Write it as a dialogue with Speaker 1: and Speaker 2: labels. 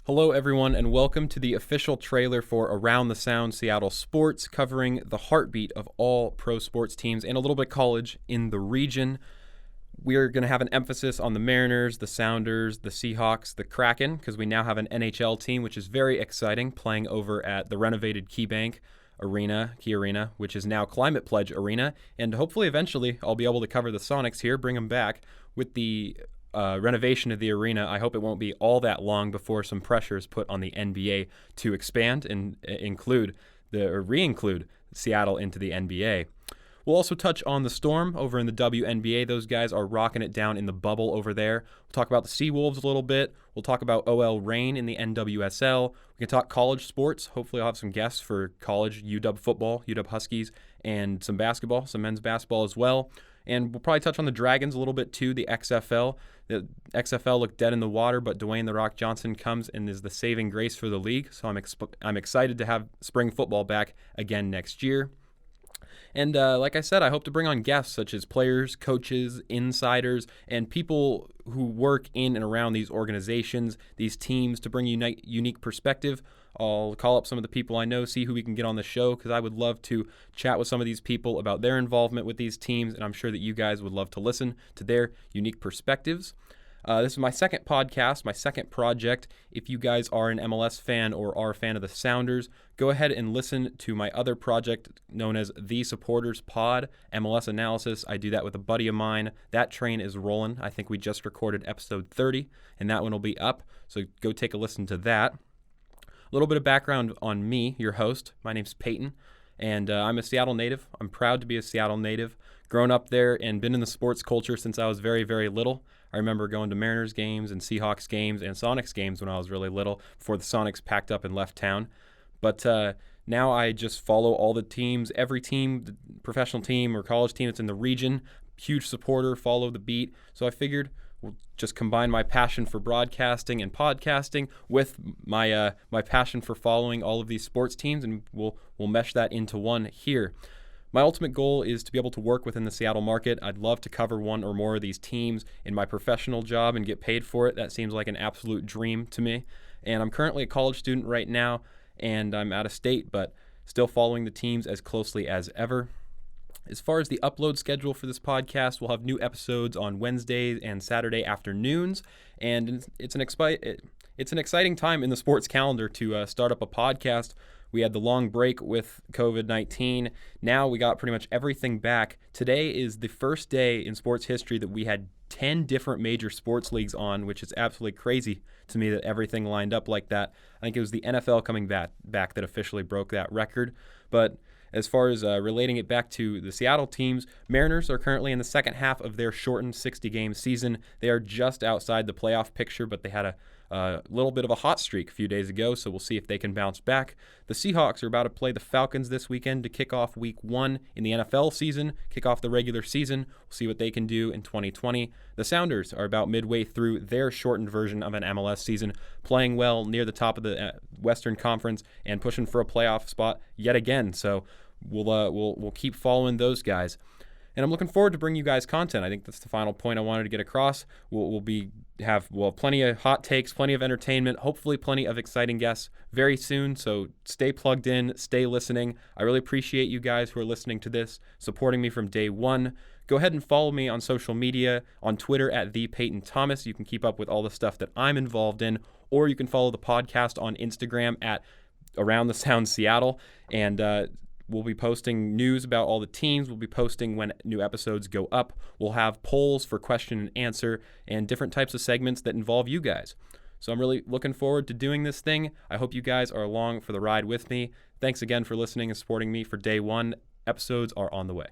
Speaker 1: Hello, everyone, and welcome to the official trailer for Around the Sound Seattle Sports, covering the heartbeat of all pro sports teams and a little bit college in the region. We're going to have an emphasis on the Mariners, the Sounders, the Seahawks, the Kraken, because we now have an NHL team, which is very exciting, playing over at the renovated KeyBank Arena, Key Arena, which is now Climate Pledge Arena. And hopefully, eventually, I'll be able to cover the Sonics here, bring them back with the renovation of the arena. I hope it won't be all that long before some pressure is put on the NBA to expand and re-include Seattle into the NBA. We'll also touch on the Storm over in the WNBA. Those guys are rocking it down in the bubble over there. We'll talk about the Seawolves a little bit. We'll talk about OL Reign in the NWSL. We can talk college sports. Hopefully I'll have some guests for college, UW football, UW Huskies, and some basketball, some men's basketball as well. And we'll probably touch on the Dragons a little bit too, the XFL. The XFL looked dead in the water, but Dwayne "The Rock" Johnson comes and is the saving grace for the league. So I'm excited to have spring football back again next year. And like I said, I hope to bring on guests such as players, coaches, insiders, and people who work in and around these organizations, these teams, to bring unique perspective. I'll call up some of the people I know, see who we can get on the show, because I would love to chat with some of these people about their involvement with these teams, and I'm sure that you guys would love to listen to their unique perspectives. This is my second podcast, my second project. If you guys are an MLS fan or are a fan of the Sounders, go ahead and listen to my other project known as The Supporters Pod, MLS Analysis. I do that with a buddy of mine. That train is rolling. I think we just recorded episode 30, and that one will be up, so go take a listen to that. A little bit of background on me, your host. My name's Peyton, and I'm a Seattle native. I'm proud to be a Seattle native. Grown up there and been in the sports culture since I was very, very little. I remember going to Mariners games and Seahawks games and Sonics games when I was really little before the Sonics packed up and left town. But now I just follow all the teams, every team, the professional team or college team that's in the region. Huge supporter, follow the beat. So I figured we'll just combine my passion for broadcasting and podcasting with my passion for following all of these sports teams, and we'll mesh that into one here. My ultimate goal is to be able to work within the Seattle market. I'd love to cover one or more of these teams in my professional job and get paid for it. That seems like an absolute dream to me. And I'm currently a college student right now, and I'm out of state, but still following the teams as closely as ever. As far as the upload schedule for this podcast, we'll have new episodes on Wednesdays and Saturday afternoons, and it's an exciting time in the sports calendar to start up a podcast. We had the long break with COVID-19. Now we got pretty much everything back. Today is the first day in sports history that we had 10 different major sports leagues on, which is absolutely crazy to me that everything lined up like that. I think it was the NFL coming back that officially broke that record. But as far as relating it back to the Seattle teams, Mariners are currently in the second half of their shortened 60-game season. They are just outside the playoff picture, but they had a little bit of a hot streak a few days ago, so we'll see if they can bounce back. The Seahawks are about to play the Falcons this weekend to kick off week 1 in the NFL season, kick off the regular season. We'll see what they can do in 2020. The Sounders are about midway through their shortened version of an MLS season, playing well near the top of the Western Conference and pushing for a playoff spot yet again. So we'll keep following those guys. And I'm looking forward to bringing you guys content. I think that's the final point I wanted to get across. We'll have plenty of hot takes, plenty of entertainment, hopefully plenty of exciting guests very soon. So stay plugged in, stay listening. I really appreciate you guys who are listening to this, supporting me from day one. Go ahead and follow me on social media, on Twitter at @ThePeytonThomas. You can keep up with all the stuff that I'm involved in, or you can follow the podcast on Instagram at Around the Sound Seattle. And we'll be posting news about all the teams. We'll be posting when new episodes go up. We'll have polls for question and answer and different types of segments that involve you guys. So I'm really looking forward to doing this thing. I hope you guys are along for the ride with me. Thanks again for listening and supporting me for day one. Episodes are on the way.